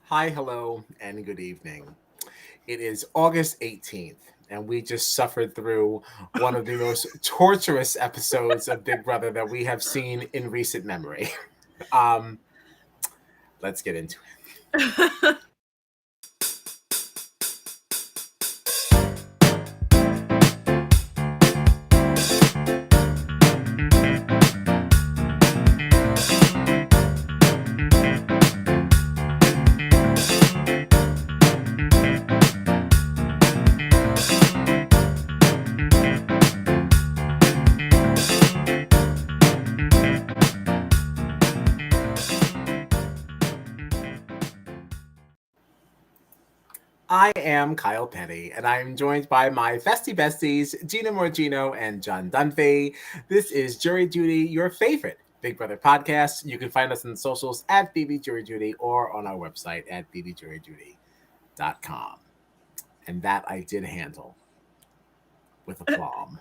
Hi, hello, and good evening. It is August 18th, and we just suffered through one of the most torturous episodes of Big Brother that we have seen in recent memory. Um, let's get into I am Kyle Petty, and I am joined by my festy besties, Gina Morgino and John Dunphy. This is Jury Duty, your favorite Big Brother podcast. You can find us on the socials at BB Jury Duty or on our website at bbjuryduty.com. And that I did handle with aplomb.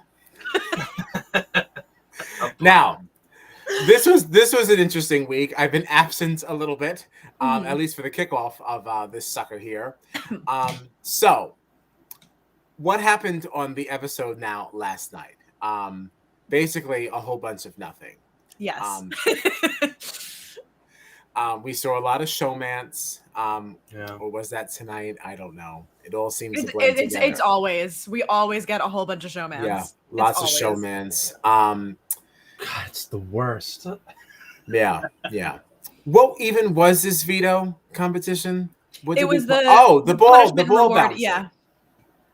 Now, this was an interesting week. I've been absent a little bit, at least for the kickoff of this sucker here. So, what happened on the episode now last night? Basically, a whole bunch of nothing. Yes. We saw a lot of showmance. Or was that tonight? I don't know. It all seems to blend together. It's always. We always get a whole bunch of showmance. Yeah, lots of showmance. God, it's the worst. Yeah. What even was this veto competition? It was the ball bouncer. Yeah.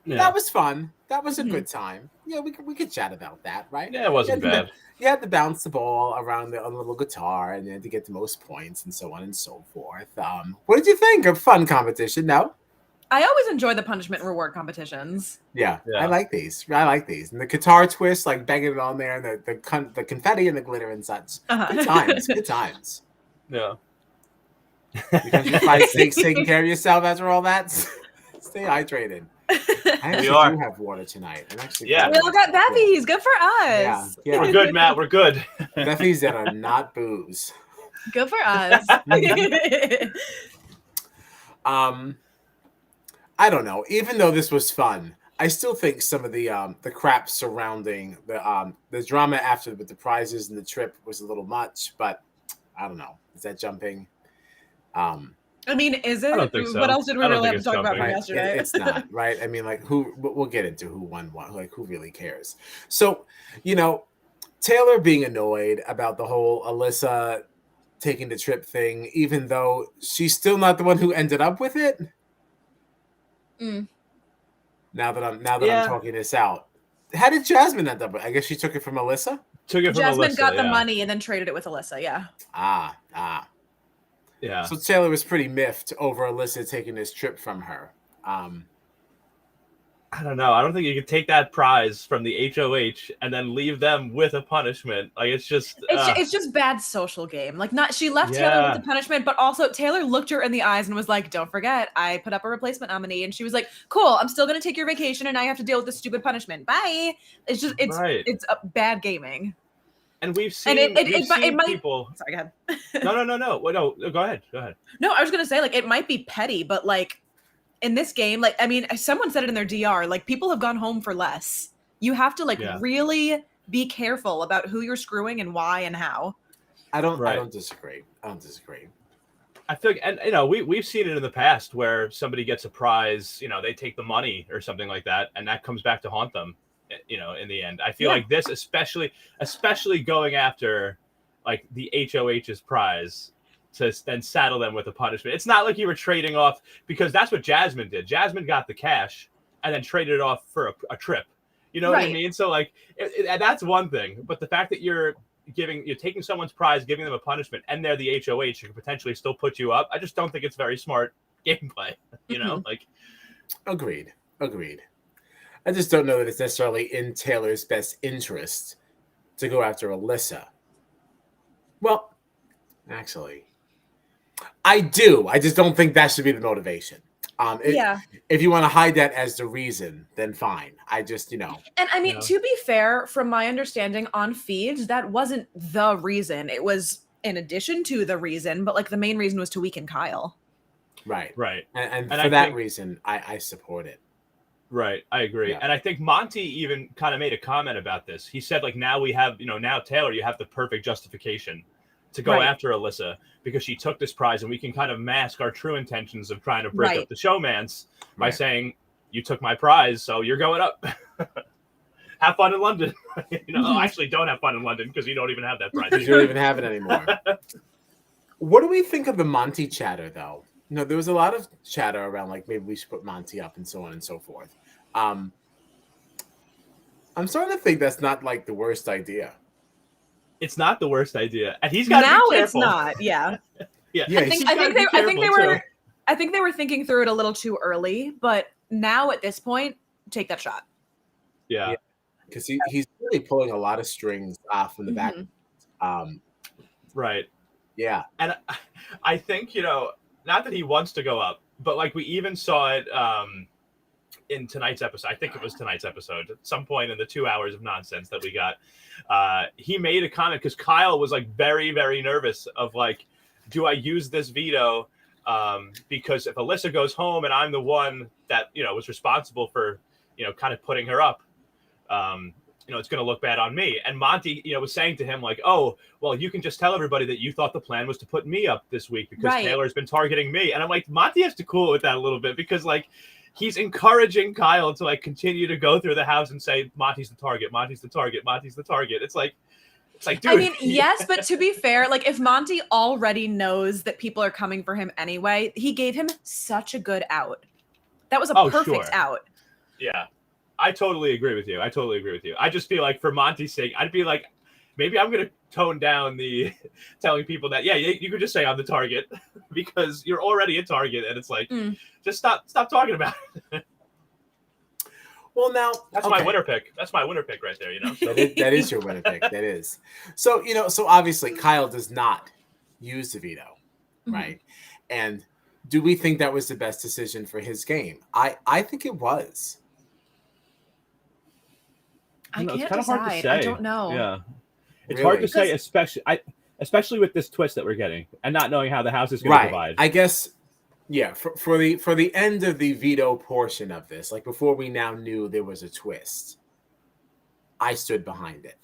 That was fun. That was a good time. Yeah, we could chat about that, right? Yeah, it wasn't bad. You had to bounce the ball around a little guitar and then to get the most points and so on and so forth. What did you think of fun competition? No? I always enjoy the punishment and reward competitions. Yeah, I like these. And the guitar twist, like banging it on there, and the confetti and the glitter and such. Good times. Good times. Yeah. Because you find taking care of yourself after all that. Stay hydrated. I actually do have water tonight. We all got bevvies. Good for us. Yeah. We're good, Matt. We're good. Bevvies that are not booze. Good for us. I don't know. Even though this was fun, I still think some of the crap surrounding the drama after with the prizes and the trip was a little much. But I don't know. Is that jumping? I mean, is it? I don't think so. What else did we really have to talk about from yesterday? It's not, right? I mean, like, we'll get into who won what. Like, who really cares? So, Taylor being annoyed about the whole Alyssa taking the trip thing, even though she's still not the one who ended up with it. Now that I'm talking this out, how did Jasmine end up with? I guess she took it from Alyssa. Jasmine got the money and then traded it with Alyssa. Yeah. Yeah. So Taylor was pretty miffed over Alyssa taking this trip from her. I don't know. I don't think you could take that prize from the HOH and then leave them with a punishment. Like it's just bad social game. Like she left Taylor with the punishment, but also Taylor looked her in the eyes and was like, "Don't forget, I put up a replacement nominee." And she was like, "Cool, I'm still gonna take your vacation, and now you have to deal with this stupid punishment. Bye." It's a bad gaming. And we've seen, people. Sorry, go ahead. No. No, go ahead. No, I was gonna say it might be petty, but in this game, someone said it in their DR, people have gone home for less. You have to really be careful about who you're screwing and why and how. I don't disagree. I feel like, and we've seen it in the past where somebody gets a prize, they take the money or something like that, and that comes back to haunt them. In the end, I feel like this, especially going after the HOH's prize to then saddle them with a punishment. It's not like you were trading off, because that's what Jasmine did. Jasmine got the cash and then traded it off for a trip. You know what I mean? So that's one thing. But the fact that you're taking someone's prize, giving them a punishment, and they're the HOH, who could potentially still put you up. I just don't think it's very smart gameplay. Agreed. I just don't know that it's necessarily in Taylor's best interest to go after Alyssa. Well, actually, I do. I just don't think that should be the motivation. If you want to hide that as the reason, then fine. I just, And I mean, to be fair, from my understanding on feeds, that wasn't the reason. It was in addition to the reason, but the main reason was to weaken Kyle. Right. Right. And And for I that think reason, I support it. Right, I agree. Yeah. And I think Monty even kind of made a comment about this. He said, like, now we have, now Taylor, you have the perfect justification to go Right. after Alyssa because she took this prize, and we can kind of mask our true intentions of trying to break Right. up the showmance by Right. saying, you took my prize, so you're going up. Have fun in London. Actually, don't have fun in London because you don't even have that prize. Because you don't even have it anymore. What do we think of the Monty chatter, though? There was a lot of chatter around, like, maybe we should put Monty up and so on and so forth. I'm starting to think that's not, like, the worst idea. It's not the worst idea, and he's got to Now be it's careful. not. Yeah. Yeah, Yeah, I think they were thinking through it a little too early, but now at this point, take that shot. Yeah. Because he's really pulling a lot of strings off in the back. Right. Yeah. And I think, not that he wants to go up, but like we even saw it in tonight's episode. I think it was tonight's episode. At some point in the 2 hours of nonsense that we got, he made a comment because Kyle was like very, very nervous of like, do I use this veto? Because if Alyssa goes home and I'm the one that, was responsible for, kind of putting her up, it's going to look bad on me. And Monty, was saying to him like, oh, well, you can just tell everybody that you thought the plan was to put me up this week because Taylor's been targeting me. And I'm like, Monty has to cool it with that a little bit because like he's encouraging Kyle to like continue to go through the house and say, Monty's the target, Monty's the target, Monty's the target. It's like, dude. I mean, yes, but to be fair, like if Monty already knows that people are coming for him anyway, he gave him such a good out. That was a perfect out. Yeah. I totally agree with you. I just feel like for Monty's sake, I'd be like, maybe I'm going to tone down the telling people that, yeah, you could just say I'm the target because you're already a target. And it's like, just stop talking about it. Well, now that's my winner pick. That's my winner pick right there. That is your winner pick. That is. So, so obviously Kyle does not use the veto, right? And do we think that was the best decision for his game? I think it was. I can't it's decide. Hard to say. I don't know. Yeah, it's really? Hard to say, especially with this twist that we're getting and not knowing how the house is going to divide. I guess, yeah. For the end of the veto portion of this, like before we now knew there was a twist, I stood behind it,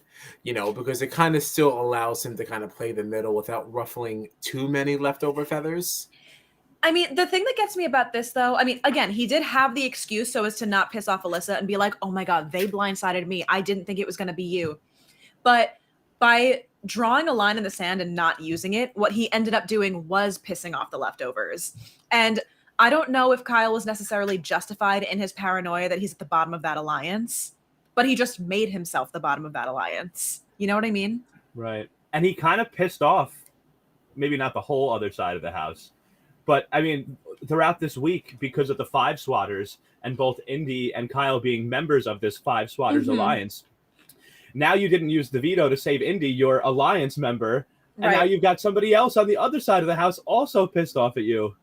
because it kind of still allows him to kind of play the middle without ruffling too many leftover feathers. I mean, the thing that gets me about this, though, I mean, again, he did have the excuse so as to not piss off Alyssa and be like, oh my God, they blindsided me. I didn't think it was going to be you. But by drawing a line in the sand and not using it, what he ended up doing was pissing off the leftovers. And I don't know if Kyle was necessarily justified in his paranoia that he's at the bottom of that alliance, but he just made himself the bottom of that alliance. You know what I mean? Right. And he kind of pissed off, maybe not the whole other side of the house, but I mean, throughout this week, because of the Five Swatters and both Indy and Kyle being members of this Five Swatters alliance, now you didn't use the veto to save Indy, your alliance member, and now you've got somebody else on the other side of the house also pissed off at you,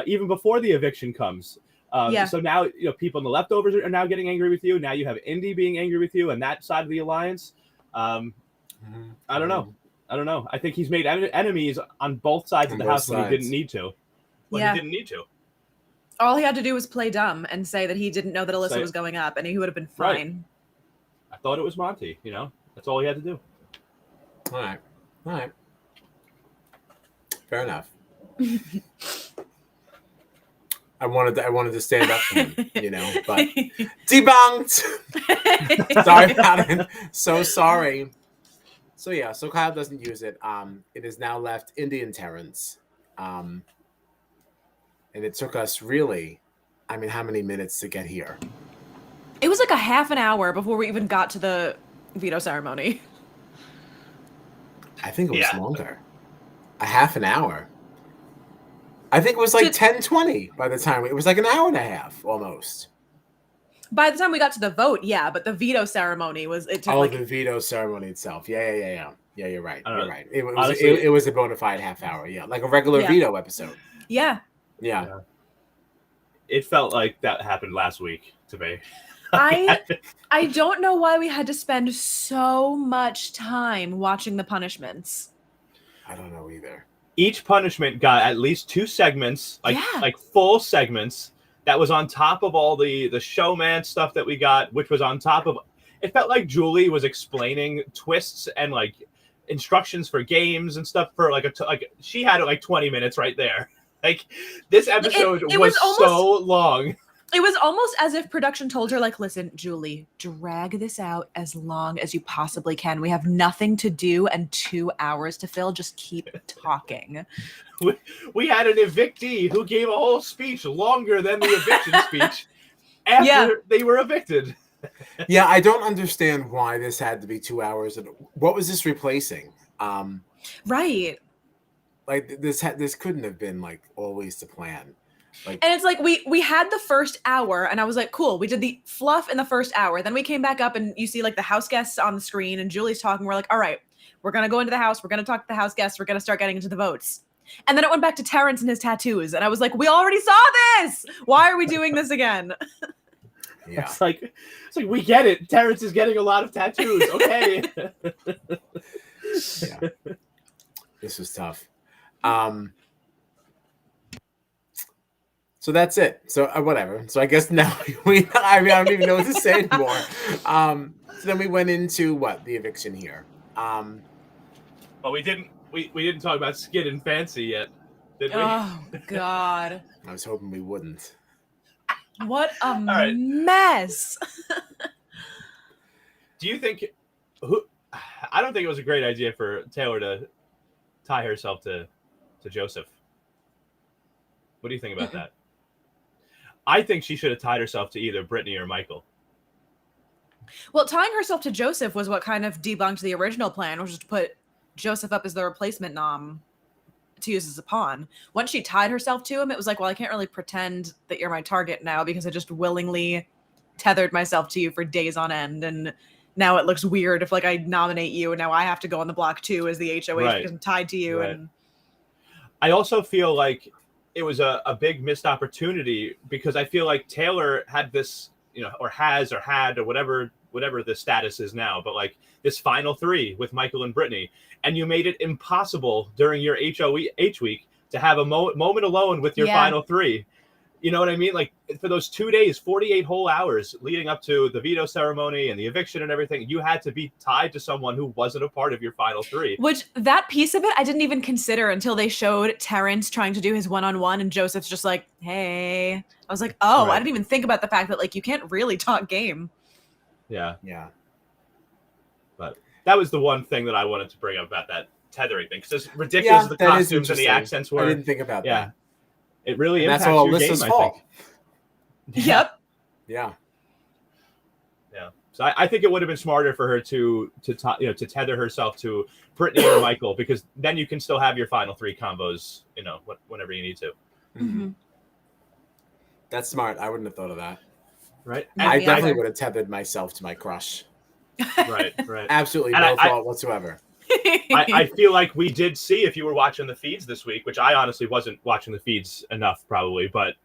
even before the eviction comes. So now people in the leftovers are now getting angry with you. Now you have Indy being angry with you and that side of the alliance. I don't know. I think he's made enemies on both sides of the house when he didn't need to. He didn't need to. All he had to do was play dumb and say that he didn't know that Alyssa was going up, and he would have been fine. Right. I thought it was Monty. That's all he had to do. All right. Fair enough. I wanted to stand up for him, but debunked. Sorry about it. So sorry. So Kyle doesn't use it. It is now left Indy and Terrence. And it took us really, how many minutes to get here? It was like a half an hour before we even got to the veto ceremony. I think it was longer. A half an hour. I think it was like 10:20 by the time. It was like an hour and a half almost. By the time we got to the vote, yeah, but the veto ceremony was it took the veto ceremony itself. Yeah. Yeah, you're right. You're right. It was honestly, it was a bona fide half hour, like a regular veto episode. Yeah. It felt like that happened last week to me. I don't know why we had to spend so much time watching the punishments. I don't know either. each punishment got at least 2 segments, like full segments. That was on top of all the showman stuff that we got, which was on top of. It felt like Julie was explaining twists and like instructions for games and stuff for like she had it like 20 minutes right there. Like this episode was almost so long. It was almost as if production told her, like, listen, Julie, drag this out as long as you possibly can. We have nothing to do and 2 hours to fill. Just keep talking. We had an evictee who gave a whole speech longer than the eviction speech after they were evicted. Yeah, I don't understand why this had to be 2 hours. And what was this replacing? Right. Like this couldn't have been like always the plan. Like, and it's like we had the first hour and I was like, cool, we did the fluff in the first hour. Then we came back up and you see like the house guests on the screen and Julie's talking. We're like, all right, we're going to go into the house. We're going to talk to the house guests. We're going to start getting into the votes. And then it went back to Terrence and his tattoos. And I was like, we already saw this. Why are we doing this again? Yeah. It's like we get it. Terrence is getting a lot of tattoos. Okay. Yeah. This was tough. So that's it. So whatever. So I guess now I don't even know what to say anymore. So then we went into the eviction here. Well, we didn't talk about Skid and Fancy yet, did we? Oh God. I was hoping we wouldn't. What a mess. Do you think I don't think it was a great idea for Taylor to tie herself to Joseph. What do you think about that? I think she should have tied herself to either Brittany or Michael. Well, tying herself to Joseph was what kind of debunked the original plan, which was to put Joseph up as the replacement nom to use as a pawn. Once she tied herself to him, it was like, well, I can't really pretend that you're my target now because I just willingly tethered myself to you for days on end. And now it looks weird if like I nominate you and now I have to go on the block too as the HOH because I'm tied to you. Right. And I also feel like it was a big missed opportunity because I feel like Taylor had this, or has or had or whatever the status is now, but like this final 3 with Michael and Brittany, and you made it impossible during your HOH week to have a moment alone with your final 3. You know what I mean? Like for those 2 days, 48 whole hours leading up to the veto ceremony and the eviction and everything, you had to be tied to someone who wasn't a part of your final 3. Which that piece of it, I didn't even consider until they showed Terrence trying to do his one-on-one and Joseph's just like, hey. I was like, oh, right. I didn't even think about the fact that like you can't really talk game. Yeah. Yeah. But that was the one thing that I wanted to bring up about that tethering thing. Because as ridiculous as the costumes and the accents were. I didn't think about that. It really and impacts that's all your Alyssa's game, fault. I think. Yep. Yeah. Yeah. So I think it would have been smarter for her to tether herself to Brittany or Michael, because then you can still have your final 3 combos, whenever you need to. Mm-hmm. That's smart. I wouldn't have thought of that. Right. And I definitely would have tethered myself to my crush. Right. Absolutely no thought whatsoever. I feel like we did see, if you were watching the feeds this week, which I honestly wasn't watching the feeds enough probably, but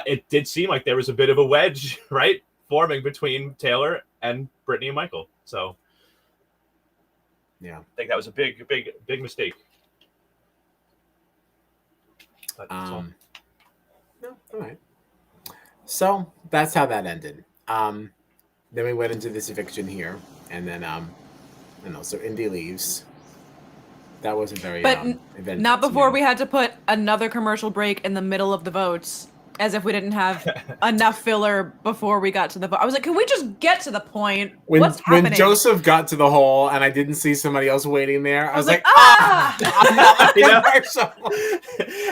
it did seem like there was a bit of a wedge, right, forming between Taylor and Brittany and Michael. So yeah, I think that was a big mistake. But, no, all right. So that's how that ended. Then we went into this eviction here, and then so Indy leaves. That wasn't very eventful. Not before we had to put another commercial break in the middle of the votes, as if we didn't have enough filler before we got to the vote. I was like, can we just get to the point? What's happening? When Joseph got to the hall and I didn't see somebody else waiting there, I was like, I'm not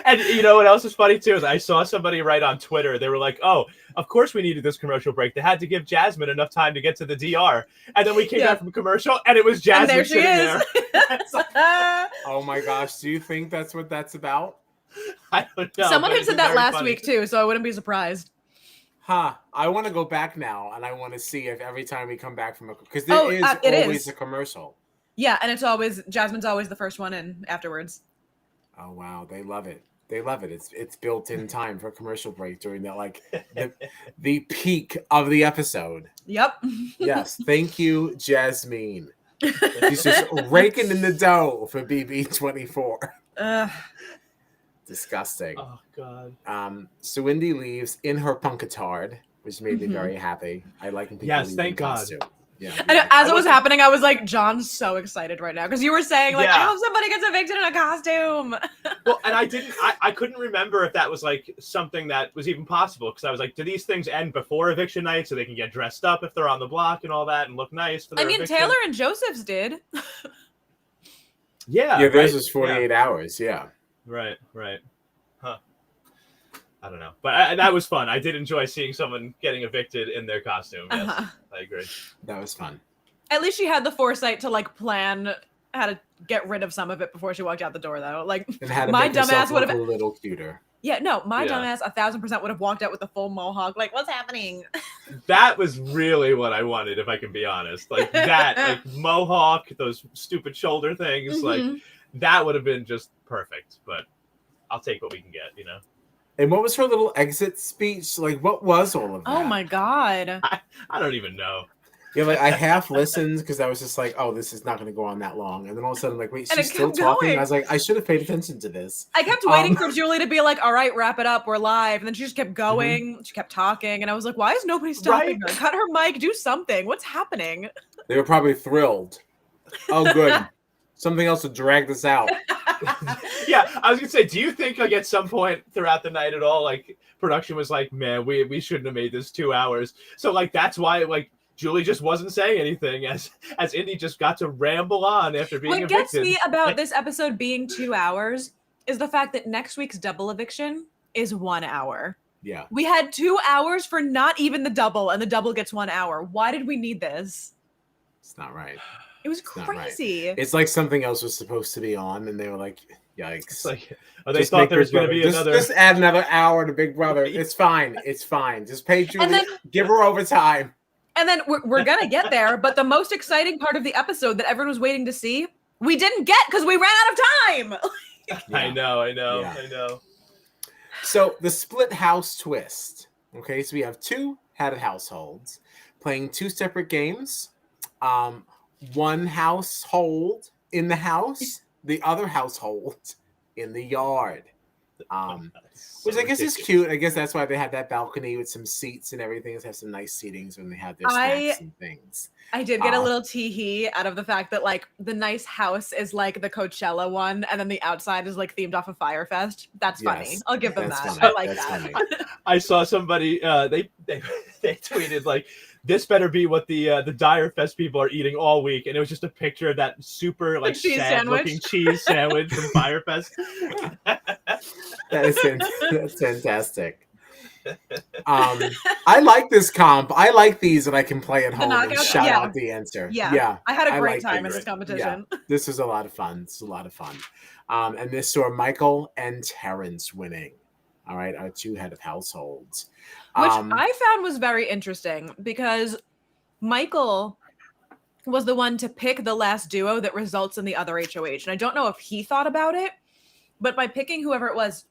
And you know what else is funny too is I saw somebody write on Twitter, they were like, oh, of course we needed this commercial break. They had to give Jasmine enough time to get to the DR. And then we came back from commercial and it was Jasmine sitting there. Oh my gosh, do you think that's what that's about? I don't know. Someone had said that last week too, so I wouldn't be surprised. I want to go back now and I want to see if every time we come back from because there is always a commercial. Yeah, and it's always Jasmine's always the first one in afterwards. Oh wow, they love it. They love it. It's built in time for a commercial break during the peak of the episode. Yep. Yes, thank you, Jasmine. She's just raking in the dough for BB24. Ugh. Disgusting. Oh God. So Wendy leaves in her punkatard, which made me Mhm. very happy. I like when people Yes, leave thank in God. costume. Yeah. And as I it was wasn't- happening, I was like, John's so excited right now because you were saying like, I Yeah. hope somebody gets evicted in a costume. Well, and I couldn't remember if that was like something that was even possible because I was like, do these things end before eviction night so they can get dressed up if they're on the block and all that and look nice for their I mean, eviction? Taylor and Joseph's did. Yeah. Yeah, theirs right, was 48 hours. Yeah. Right. Huh. I don't know. But that was fun. I did enjoy seeing someone getting evicted in their costume. Yes, Uh-huh. I agree. That was fun. At least she had the foresight to like plan how to get rid of some of it before she walked out the door, though. Like And had to my make herself dumbass would look have. a little cuter. Yeah, no, my Yeah. dumbass 1,000% would have walked out with the full mohawk. Like, what's happening? That was really what I wanted, if I can be honest. Like that, like mohawk, those stupid shoulder things, like Mhm. that would have been just perfect. But I'll take what we can get, you know. And what was her little exit speech? Like, what was all of that? Oh my god. I don't even know. Yeah, like I half listened because I was just like, "Oh, this is not going to go on that long." And then all of a sudden, I'm like, "Wait, And she's it still kept talking." going. I was like, "I should have paid attention to this." I kept waiting for Julie to be like, all right, wrap it up, we're live. And then she just kept going. She kept talking. And I was like, why is nobody stopping her? Cut her mic, do something. What's happening? They were probably thrilled. Oh, good. Something else to drag this out. Yeah, I was gonna say, do you think like at some point throughout the night at all, like production was like, man, we shouldn't have made this 2 hours. So like that's why like Julie just wasn't saying anything as Indy just got to ramble on after being What evicted. gets me about this episode being 2 hours is the fact that next week's double eviction is 1 hour. Yeah. We had 2 hours for not even the double, and the double gets 1 hour. Why did we need this? It's not right. It was not right. crazy. It's like something else was supposed to be on, and they were like, "Yikes!" It's like, oh, they Just thought make there was Big going to Brother. be another. Just add another hour to Big Brother. It's fine. It's fine. Just pay Julie. And then- give her overtime. And then we're going to get there, but the most exciting part of the episode that everyone was waiting to see, we didn't get because we ran out of time. I know. Yeah. So the split house twist. Okay, so we have two head households playing two separate games. One household in the house, the other household in the yard. Which I guess is cute. I guess that's why they had that balcony with some seats and everything. It has some nice seatings when they had their snacks and things. I did get a little tee-hee out of the fact that like the nice house is like the Coachella one, and then the outside is like themed off of Firefest. That's funny. Yes, I'll give them that's that. funny. I like That's that. funny. I saw somebody they tweeted like, this better be what the Dire Fest people are eating all week, and it was just a picture of that super like cheese sad looking cheese sandwich from Firefest. That's fantastic. I like this comp. I like these that I can play at home and knockouts? shout Yeah. out the answer. Yeah. I had a great like time it. in this competition. Yeah, this was a lot of fun. This was a lot of fun. And this saw Michael and Terrence winning. All right, our two head of households. Which I found was very interesting because Michael was the one to pick the last duo that results in the other HOH. And I don't know if he thought about it, but by picking whoever it was,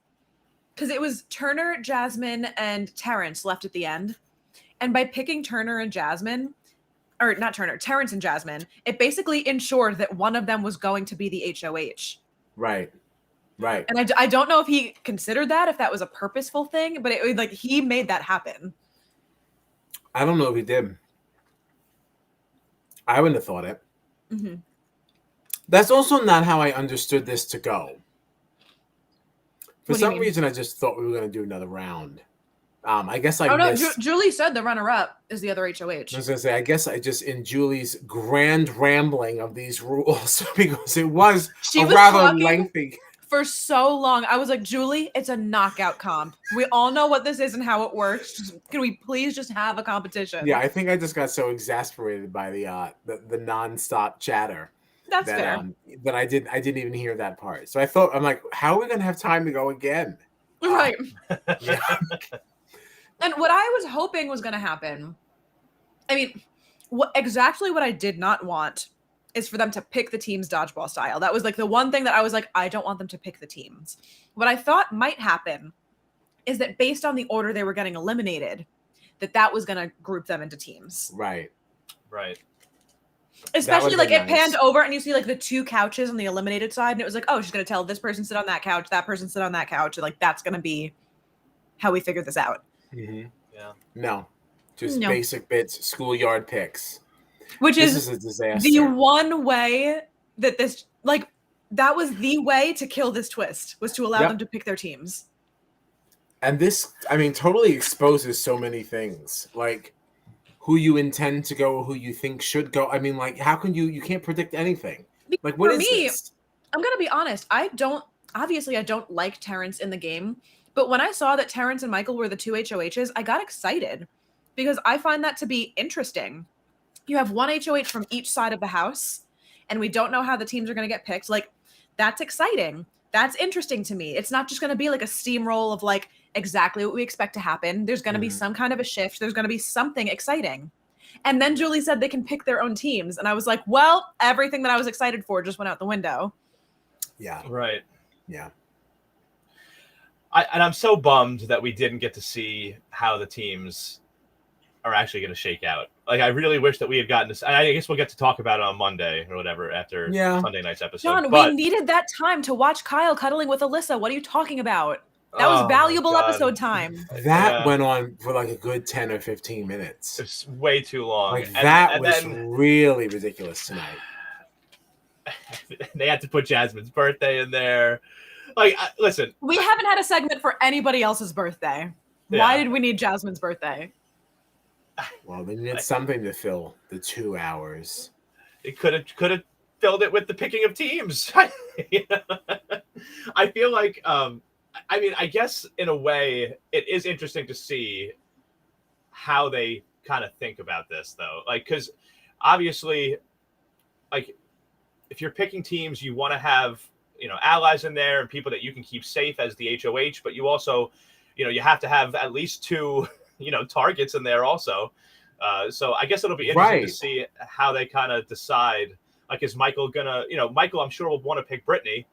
because it was Turner, Jasmine, and Terrence left at the end. And by picking Turner and Jasmine, or not Turner, Terrence and Jasmine, it basically ensured that one of them was going to be the HOH. Right. And I don't know if he considered that, if that was a purposeful thing, but it like he made that happen. I don't know if he did. I wouldn't have thought it. Mm-hmm. That's also not how I understood this to go. For What do you some mean? reason, I just thought we were going to do another round. I guess I Oh no, missed. Julie said the runner-up is the other HOH. I was going to say, I guess I just, in Julie's grand rambling of these rules, because it was She a was rather talking lengthy. for so long. I was like, Julie, it's a knockout comp. We all know what this is and how it works. Can we please just have a competition? Yeah, I think I just got so exasperated by the nonstop chatter. That's that, fair. That I didn't even hear that part. So I'm like, how are we going to have time to go again? Right. Yeah. And what I was hoping was going to happen, I mean, exactly what I did not want is for them to pick the teams dodgeball style. That was like the one thing that I was like, I don't want them to pick the teams. What I thought might happen is that based on the order they were getting eliminated, that was going to group them into teams. Right. Especially like been it nice. panned over and you see like the 2 couches on the eliminated side, and it was like, oh, she's gonna tell this person sit on that couch, that person sit on that couch, and like that's gonna be how we figure this out. Mm-hmm. Yeah. No, just No. basic bits, schoolyard picks. Which This is a disaster. the one way that this, like, that was the way to kill this twist, was to allow them to pick their teams. And this, I mean, totally exposes so many things, like who you intend to go, who you think should go. I mean, like, how can you can't predict anything. Like, what For is me, this? I'm gonna be honest. I don't like Terrence in the game, but when I saw that Terrence and Michael were the 2 HOHs, I got excited because I find that to be interesting. You have 1 HOH from each side of the house, and we don't know how the teams are gonna get picked. Like, that's exciting. That's interesting to me. It's not just gonna be like a steamroll of like exactly what we expect to happen. There's gonna be some kind of a shift. There's gonna be something exciting. And then Julie said they can pick their own teams. And I was like, well, everything that I was excited for just went out the window. Yeah. Right. Yeah. I'm so bummed that we didn't get to see how the teams are actually going to shake out. Like, I really wish that we had gotten this. I guess we'll get to talk about it on Monday or whatever after Sunday night's episode. John, but we needed that time to watch Kyle cuddling with Alyssa. What are you talking about? That was valuable episode time. That went on for like a good 10 or 15 minutes. It's way too long. Like, that was really ridiculous tonight. They had to put Jasmine's birthday in there. Like, listen. We haven't had a segment for anybody else's birthday. Yeah. Why did we need Jasmine's birthday? Well, they needed something to fill the 2 hours. It could have filled it with the picking of teams. I feel like, I mean, I guess in a way, it is interesting to see how they kind of think about this, though. Like, because obviously, like, if you're picking teams, you want to have, allies in there and people that you can keep safe as the HOH, but you also, you have to have at least 2, targets in there also. So I guess it'll be interesting to see how they kind of decide. Like, is Michael gonna, Michael, I'm sure will want to pick Brittany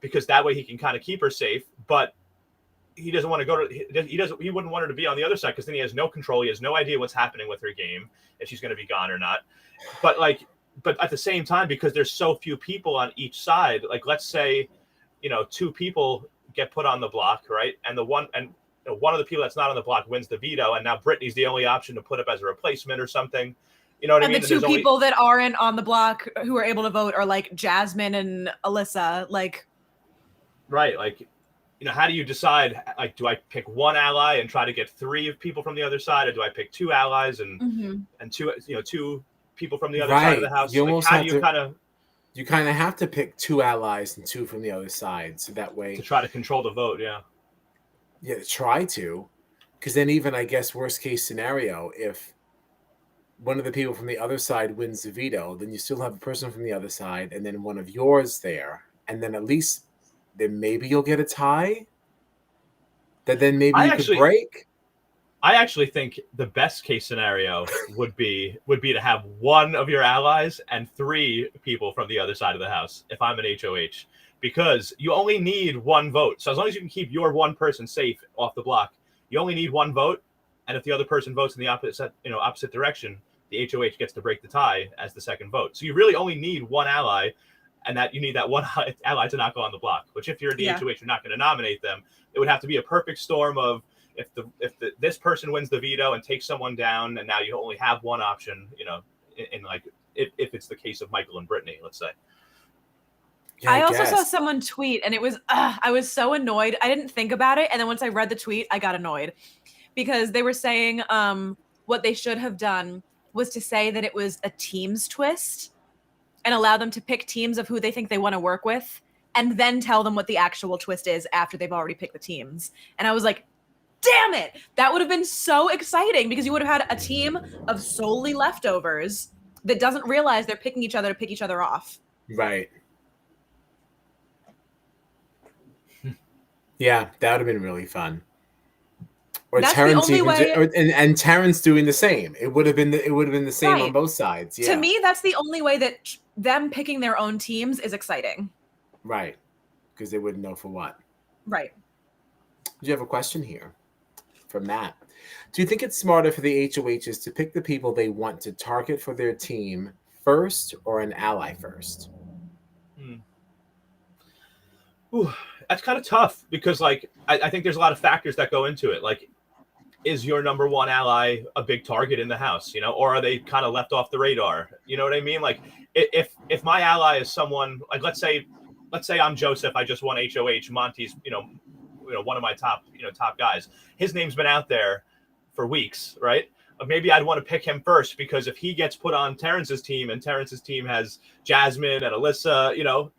because that way he can kind of keep her safe, but he doesn't want to go to, he wouldn't want her to be on the other side because then he has no control. He has no idea what's happening with her game, if she's going to be gone or not. But at the same time, because there's so few people on each side, like, let's say, 2 people get put on the block, right? And one of the people that's not on the block wins the veto, and now Brittany's the only option to put up as a replacement or something. You know what I mean? And the 2 people that aren't on the block who are able to vote are like Jasmine and Alyssa. Like, right? Like, how do you decide? Like, do I pick 1 ally and try to get 3 people from the other side, or do I pick 2 allies and 2 people from the other side of the house? You like, you kind of have to pick 2 allies and 2 from the other side, so that way to try to control the vote. Yeah, try to, because then even, I guess, worst case scenario, if one of the people from the other side wins the veto, then you still have a person from the other side, and then one of yours there, and then at least then maybe you'll get a tie. That then maybe you could break. I actually think the best case scenario would be to have 1 of your allies and 3 people from the other side of the house. If I'm an HOH. Because you only need 1 vote. So as long as you can keep your 1 person safe off the block, you only need 1 vote. And if the other person votes in the opposite direction, the HOH gets to break the tie as the second vote. So you really only need 1 ally, and that you need that 1 ally to not go on the block. Which, if you're the HOH, you're not going to nominate them. It would have to be a perfect storm of if this person wins the veto and takes someone down, and now you only have 1 option. In like if it's the case of Michael and Brittany, let's say. Yeah, I also saw someone tweet, and it was, I was so annoyed. I didn't think about it. And then once I read the tweet, I got annoyed because they were saying what they should have done was to say that it was a team's twist and allow them to pick teams of who they think they want to work with and then tell them what the actual twist is after they've already picked the teams. And I was like, damn it. That would have been so exciting because you would have had a team of solely leftovers that doesn't realize they're picking each other to pick each other off. Right. Yeah, that would have been really fun. Or That's Terrence the only way, and Terrence doing the same. It would have been the same on both sides. Yeah. To me, that's the only way that them picking their own teams is exciting. Right. Because they wouldn't know for what. Right. You have a question here from Matt. Do you think it's smarter for the HOHs to pick the people they want to target for their team first or an ally first? Ooh, that's kind of tough because, like, I think there's a lot of factors that go into it. Like, is your number one ally a big target in the house, or are they kind of left off the radar? You know what I mean? Like, if my ally is someone like, let's say I'm Joseph, I just won HOH, Monty's, one of my top guys. His name's been out there for weeks, right? Maybe I'd want to pick him first because if he gets put on Terrence's team and Terrence's team has Jasmine and Alyssa,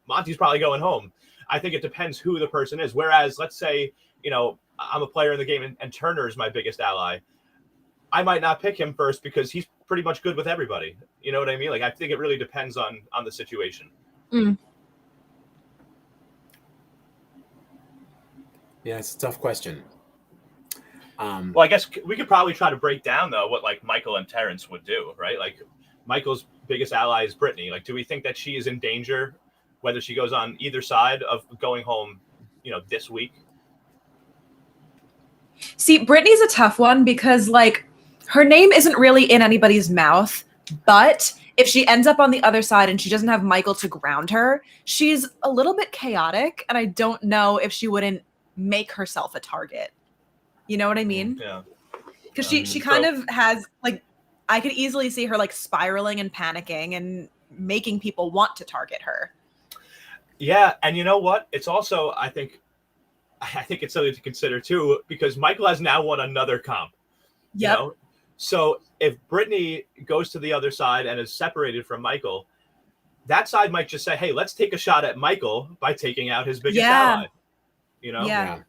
Monty's probably going home. I think it depends who the person is. Whereas, let's say, I'm a player in the game and Turner is my biggest ally. I might not pick him first because he's pretty much good with everybody. You know what I mean? Like, I think it really depends on the situation. Mm. Yeah, it's a tough question. Well, I guess we could probably try to break down, though, what, like, Michael and Terrence would do, right? Like, Michael's biggest ally is Brittany. Like, do we think that she is in danger, whether she goes on either side of going home, this week? See, Brittany's a tough one because, like, her name isn't really in anybody's mouth, but if she ends up on the other side and she doesn't have Michael to ground her, she's a little bit chaotic, and I don't know if she wouldn't make herself a target. You know what I mean? Yeah. Because she kind of has, like, I could easily see her, like, spiraling and panicking and making people want to target her. Yeah, and you know what? It's also, I think it's something to consider too, because Michael has now won another comp. Yep. So if Brittany goes to the other side and is separated from Michael, that side might just say, "Hey, let's take a shot at Michael by taking out his biggest ally." Yeah.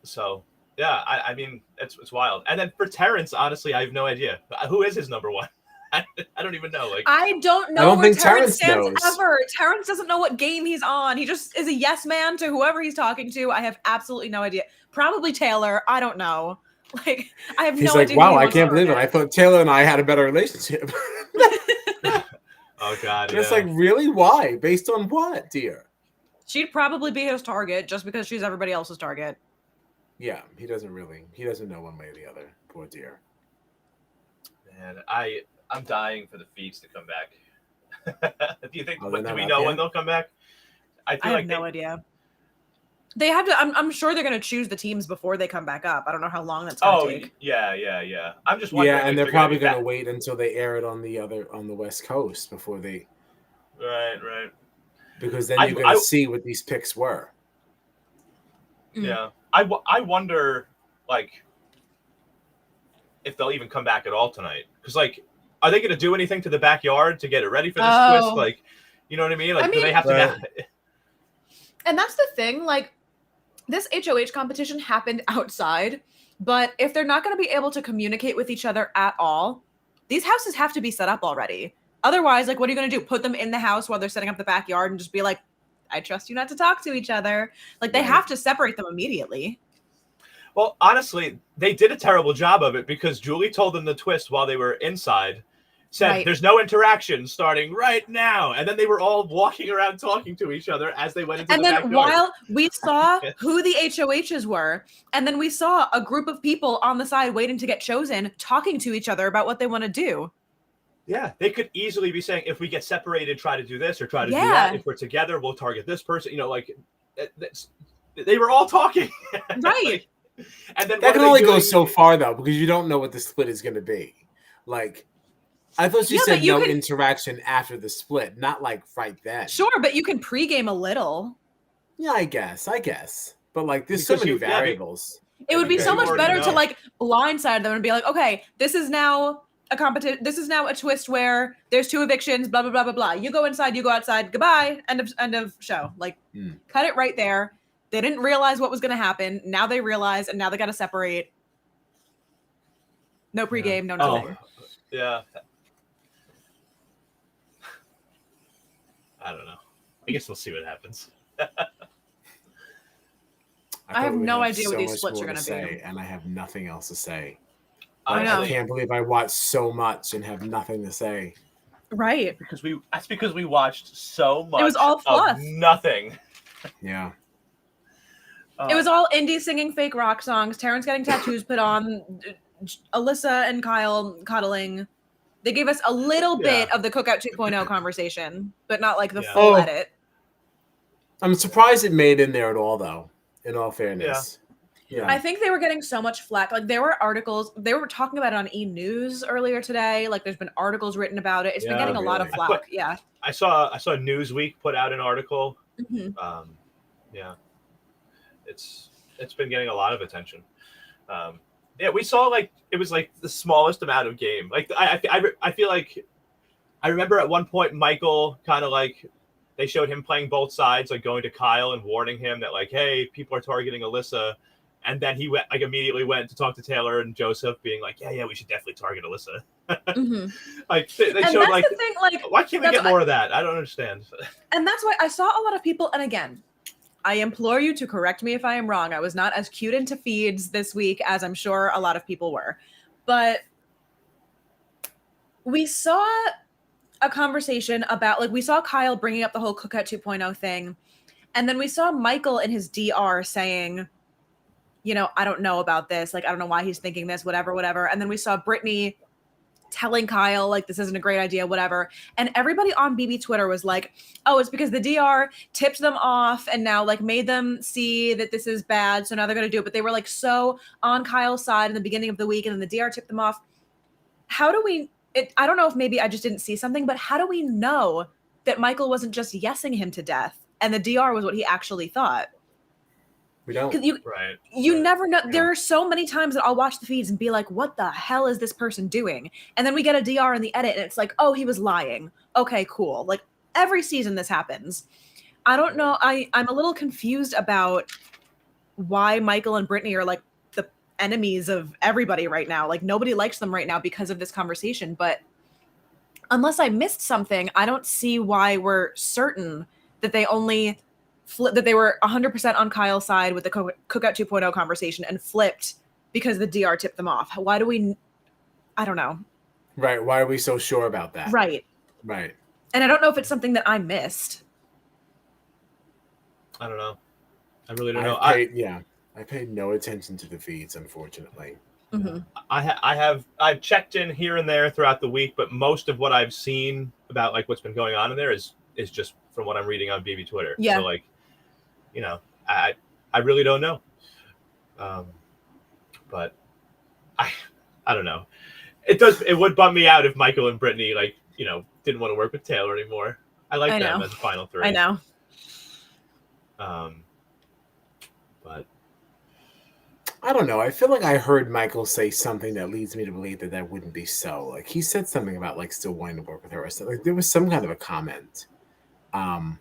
So yeah, I mean, it's wild. And then for Terrence, honestly, I have no idea who is his number one. I don't even know. Like, I don't know where Terrence stands ever. Terrence doesn't know what game he's on. He just is a yes man to whoever he's talking to. I have absolutely no idea. Probably Taylor. I don't know. Like, I have no idea. He's like, wow, I can't believe it. I thought Taylor and I had a better relationship. Oh God. And it's like, really? Why? Based on what, dear? She'd probably be his target just because she's everybody else's target. Yeah, he doesn't know one way or the other. Poor dear. Man, I'm dying for the feeds to come back. Do you think? Do we know when they'll come back? I have no idea. They have to. I'm sure they're going to choose the teams before they come back up. I don't know how long that's going to take. Yeah. I'm just wondering. Yeah, and they're probably going to wait until they air it on the West Coast before they. Right. Because then you're going to see what these picks were. Yeah, I wonder, like, if they'll even come back at all tonight. Because, like, are they going to do anything to the backyard to get it ready for this twist? Like, you know what I mean? Like, do they have to? And that's the thing. Like, this HOH competition happened outside, but if they're not going to be able to communicate with each other at all, these houses have to be set up already. Otherwise, like, what are you going to do? Put them in the house while they're setting up the backyard and just be like, I trust you not to talk to each other. Like, they have to separate them immediately. Well, honestly, they did a terrible job of it because Julie told them the twist while they were inside, said there's no interaction starting right now. And then they were all walking around talking to each other as they went into the backyard. And then while we saw who the HOHs were, and then we saw a group of people on the side waiting to get chosen, talking to each other about what they want to do. Yeah, they could easily be saying, if we get separated, try to do this or try to do that. If we're together, we'll target this person. They were all talking. Right. And then that can only go so far, though, because you don't know what the split is going to be. Like, I thought you said no interaction after the split, not like right then. Sure, but you can pregame a little. Yeah, I guess. But, like, there's so many variables. It would be so much better to, like, blindside them and be like, okay, this is now a competition. This is now a twist where there's 2 evictions, blah, blah, blah, blah, blah. You go inside, you go outside. Goodbye. End of show. Like, cut it right there. They didn't realize what was going to happen. Now they realize, and now they got to separate. No pregame, no nothing. Yeah. I don't know. I guess we'll see what happens. I have no idea what these splits are going to be. And I have nothing else to say. I know. I can't believe I watched so much and have nothing to say. Right. That's because we watched so much. It was all fluff. Nothing. Yeah. It was all indie singing fake rock songs, Terrence getting tattoos put on, Alyssa and Kyle cuddling. They gave us a little Yeah. bit of the Cookout 2.0 conversation, but not like the Yeah. full Oh. edit. I'm surprised it made in there at all, though. In all fairness, yeah. I think they were getting so much flack. Like there were articles, they were talking about it on E! News earlier today. Like there's been articles written about it. It's been Yeah, getting a lot of really. flack. Yeah. I saw Newsweek put out an article. Mhm. Yeah, it's been getting a lot of attention. Yeah, we saw like it was like the smallest amount of game. Like I feel like I remember at one point Michael kind of like they showed him playing both sides, like going to Kyle and warning him that like, hey, people are targeting Alyssa, and then he went like immediately went to talk to Taylor and Joseph, being like, yeah, we should definitely target Alyssa. Mhm. Like they And showed that's like, the thing, like why can't we that's get more of that? I don't understand. and that's why I saw a lot of people, and again, I implore you to correct me if I am wrong. I was not as cued into feeds this week as I'm sure a lot of people were. But we saw a conversation about, like, we saw Kyle bringing up the whole Cookout 2.0 thing. And then we saw Michael in his DR saying, you know, I don't know about this. Like, I don't know why he's thinking this, whatever. And then we saw Brittany telling Kyle, like, this isn't a great idea, whatever. And everybody on BB Twitter was like, oh, it's because the DR tipped them off and now, like, made them see that this is bad. So now they're going to do it. But they were, like, so on Kyle's side in the beginning of the week, and then the DR tipped them off. How do we, I don't know if maybe I just didn't see something, but how do we know that Michael wasn't just yesing him to death and the DR was what he actually thought? We don't. Because Right. you never know. Yeah. There are so many times that I'll watch the feeds and be like, what the hell is this person doing? And then we get a DR in the edit and it's like, oh, he was lying. Okay, cool. Like every season this happens. I don't know. I'm a little confused about why Michael and Brittany are like the enemies of everybody right now. Like nobody likes them right now because of this conversation. But unless I missed something, I don't see why we're certain that they only that they were 100% on Kyle's side with the Cookout 2.0 conversation and flipped because the DR tipped them off. Why do we? I don't know. Right. Why are we so sure about that? Right. Right. And I don't know if it's something that I missed. I don't know. I really don't know. I paid no attention to the feeds, unfortunately. Mm-hmm. I've checked in here and there throughout the week, but most of what I've seen about like what's been going on in there is just from what I'm reading on BB Twitter. Yeah. So like, you know, I really don't know. But I don't know. It would bum me out if Michael and Brittany like, you know, didn't want to work with Taylor anymore. I like them as the final three. I know. But I don't know. I feel like I heard Michael say something that leads me to believe that wouldn't be so. Like he said something about like still wanting to work with her or something. Like there was some kind of a comment. I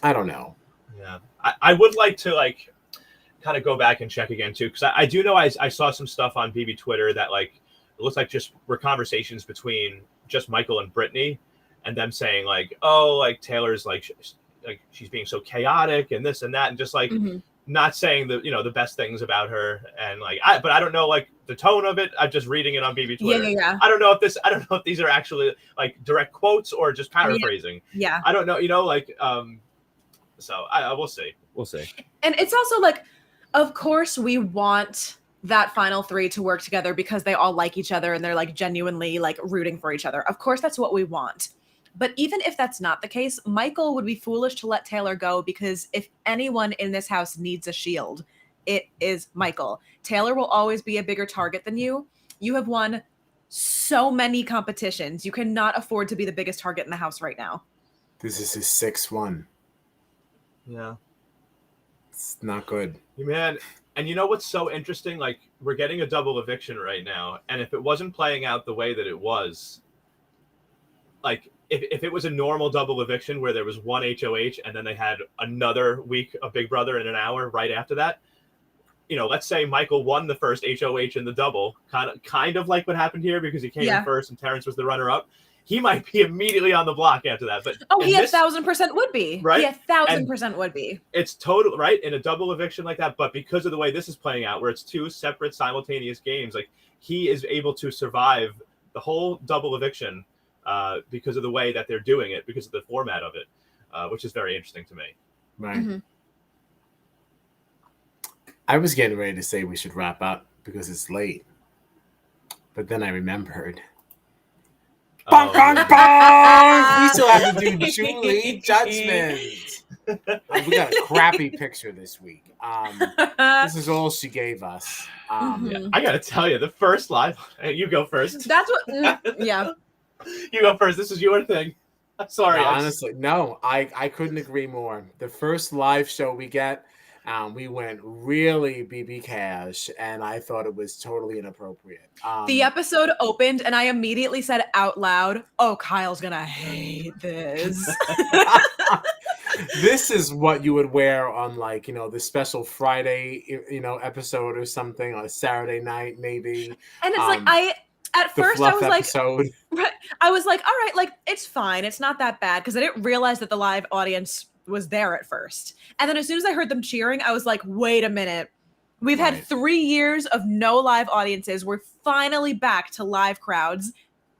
don't know. Yeah, I would like to like kind of go back and check again too, because I do know I saw some stuff on BB Twitter that like it looks like just were conversations between just Michael and Brittany, and them saying like, oh, like Taylor's like she's being so chaotic and this and that, and just like not saying the best things about her, and like but I don't know like the tone of it. I'm just reading it on BB Twitter. Yeah. I don't know if these are actually like direct quotes or just paraphrasing. Yeah. I don't know. Like so we'll see. We'll see. And it's also like, of course, we want that final three to work together because they all like each other and they're like genuinely like rooting for each other. Of course, that's what we want. But even if that's not the case, Michael would be foolish to let Taylor go, because if anyone in this house needs a shield, it is Michael. Taylor will always be a bigger target than you. You have won so many competitions. You cannot afford to be the biggest target in the house right now. This is his 6th one. Yeah. It's not good. Man, and you know what's so interesting? Like, we're getting a double eviction right now, and if it wasn't playing out the way that it was, like, if it was a normal double eviction where there was one HOH and then they had another week of Big Brother in an hour right after that, let's say Michael won the first HOH in the double, kind of like what happened here, because he came in first and Terrence was the runner-up. He might be immediately on the block after that. But he 1,000% would be. Right? He 1,000% would be. It's total right in a double eviction like that. But because of the way this is playing out, where it's two separate simultaneous games, like he is able to survive the whole double eviction because of the way that they're doing it, because of the format of it, which is very interesting to me. Right. Mm-hmm. I was getting ready to say we should wrap up because it's late. But then I remembered Bong, bong, bong! We still have to do Yeah. Julie Judgment. We got a crappy picture this week. This is all she gave us. Mhm. I gotta tell you, the first live. Hey, you go first. That's what. Yeah. You go first. This is your thing. I'm sorry. Honestly, no, I couldn't agree more. The first live show we get, we went really BB Cash, and I thought it was totally inappropriate. The episode opened, and I immediately said out loud, "Oh, Kyle's gonna hate this." This is what you would wear on, like, the special Friday, episode or something, on a Saturday night, maybe. And it's like at The first I fluff was like, episode. right, I was like, all right, like it's fine, it's not that bad, because I didn't realize that the live audience was there at first. And then as soon as I heard them cheering, I was like, wait a minute. We've had Right. 3 years of no live audiences. We're finally back to live crowds.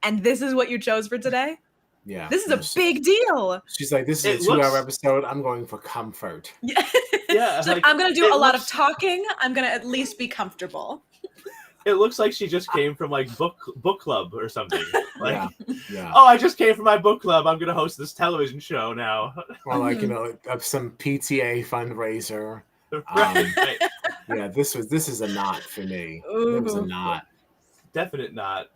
And this is what you chose for today? Yeah. This is a big deal. She's like, this It is a 2-hour looks- episode. I'm going for comfort. Yeah. Yeah, She's like, like, I'm going to do it a lot of looks- talking. I'm going to at least be comfortable. It looks like she just came from like book club or something. Like, Yeah. oh, I just came from my book club. I'm gonna host this television show now. Or like, some PTA fundraiser. Right. Yeah, this is a not for me. It was a Ooh. not. Definite not.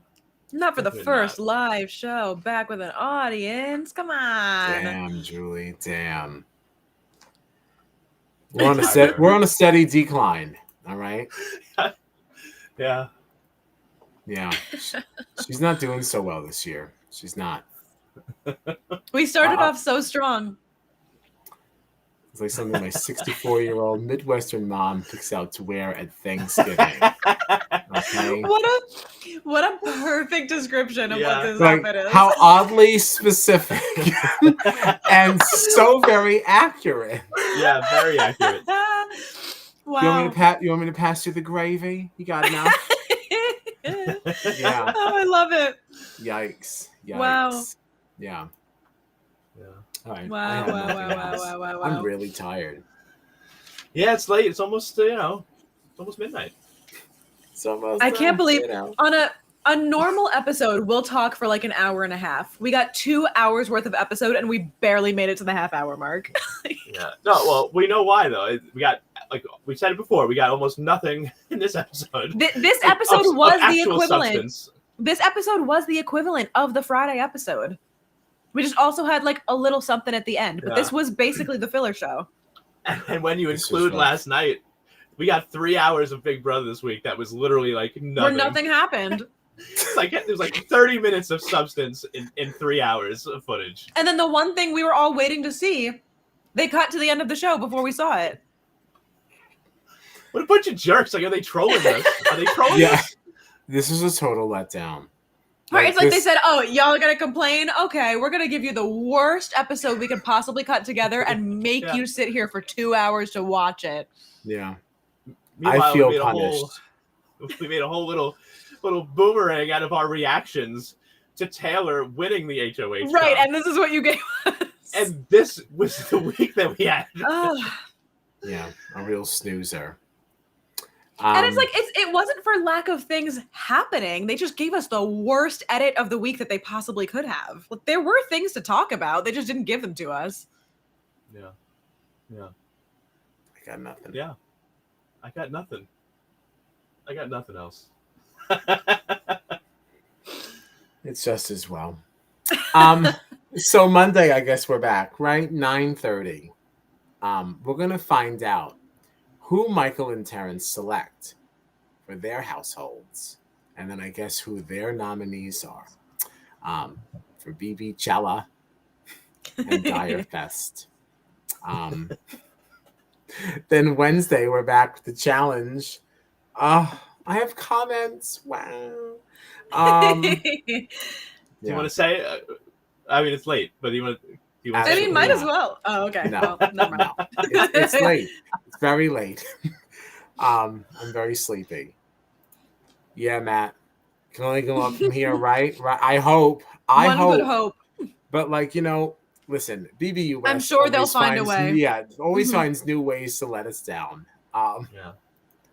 Not for the Definitely first not. live show back with an audience. Come on. Damn, Julie. Damn. We're on a steady decline. All right. Yeah. Yeah. She's not doing so well this year. She's not. We started Uh-uh. off so strong. It's like something my 64-year-old Midwestern mom picks out to wear at Thanksgiving. Okay. What a perfect description of Yeah. what this Like, outfit is. how oddly specific and so very accurate. Yeah, very accurate. Wow. You want me to pass you the gravy? You got it now? Yeah. Oh, I love it. Yikes. Wow. Yeah. Yeah. All right. I Wow, have wow, nothing wow, wow, else. wow, wow, I'm wow. really tired. Yeah, it's late. It's almost it's almost midnight. It's almost I can't believe know. on a normal episode, we'll talk for like an hour and a half. We got 2 hours worth of episode and we barely made it to the half-hour mark. Yeah. No, well, we know why though. We got, like we said it before, we got almost nothing in this episode. This Like, episode of was the actual equivalent. substance. This episode was the equivalent of the Friday episode. We just also had like a little something at the end, but Yeah. this was basically the filler show. And when you This is include rough. last night, we got 3 hours of Big Brother this week. That was literally like nothing. Where nothing happened. It's like there's like 30 minutes of substance in 3 hours of footage. And then the one thing we were all waiting to see, they cut to the end of the show before we saw it. What a bunch of jerks! Like, are they trolling us? Are they trolling Yeah. us? This was a total letdown. Right, it's like they this- said, "Oh, y'all are gonna complain? Okay, we're gonna give you the worst episode we could possibly cut together and make Yeah. you sit here for 2 hours to watch it." Yeah. Meanwhile, I feel we made punished. We made a whole little boomerang out of our reactions to Taylor winning the HOH. Right, cup. and this is what you gave us. And this was the week that we had. Ugh. Yeah. A real snoozer. And it's like it wasn't for lack of things happening. They just gave us the worst edit of the week that they possibly could have. Like, there were things to talk about. They just didn't give them to us. Yeah. I got nothing. Yeah. I got nothing else. It's just as well. So Monday, I guess we're back, right? 9:30. We're gonna find out who Michael and Terrence select for their households, and then I guess who their nominees are. For BB Chella and Dire Fest. Then Wednesday, we're back with the challenge. I have comments. Wow. Do you want to say? I mean, it's late, but do you want to? I mean, might Absolutely as not. well. Oh, okay. No, Well, never mind. no. It's late. It's very late. I'm very sleepy. Yeah, Matt. Can only go up from here, right? Right. I hope. One would hope. But listen, BBUS. I'm sure they'll always find a finds- way. Yeah, always Mhm. finds new ways to let us down. Yeah.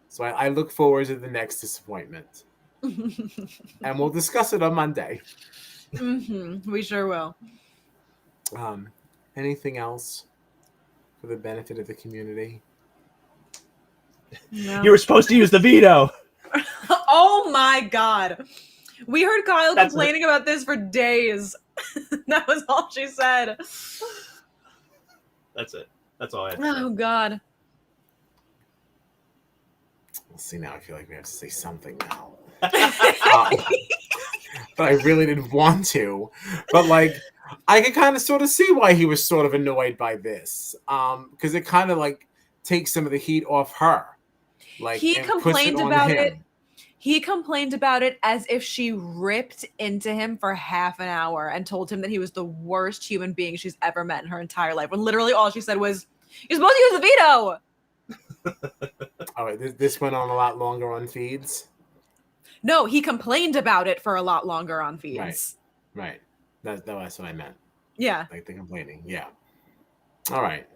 So I look forward to the next disappointment, and we'll discuss it on Monday. We sure will. Anything else for the benefit of the community? No. You were supposed to use the veto. Oh my God. We heard Kyle That's complaining about this for days. That was all she said. That's it. That's all I had to say. Oh God. Let's see, now I feel like we have to say something now. But I really didn't want to. But like, I can kind of sort of see why he was sort of annoyed by this. Because it kind of like takes some of the heat off her. Like, He and puts complained it on about him. it. He complained about it as if she ripped into him for half an hour and told him that he was the worst human being she's ever met in her entire life. When literally all she said was, "You're supposed to use the veto." All right, this went on a lot longer on feeds. No, he complained about it for a lot longer on feeds. Right. That's what I meant. Yeah. Like the complaining. Yeah. All right.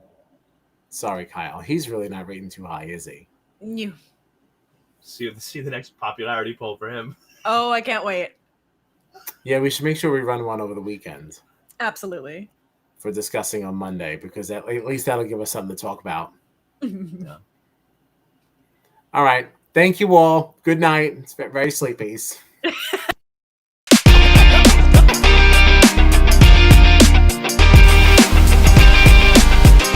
Sorry, Kyle. He's really not rating too high, is he? You. See the next popularity poll for him. Oh, I can't wait. Yeah, we should make sure we run one over the weekend Absolutely. for discussing on Monday, because at least that'll give us something to talk about. Yeah. All right. Thank you all. Good night. It's very sleepy.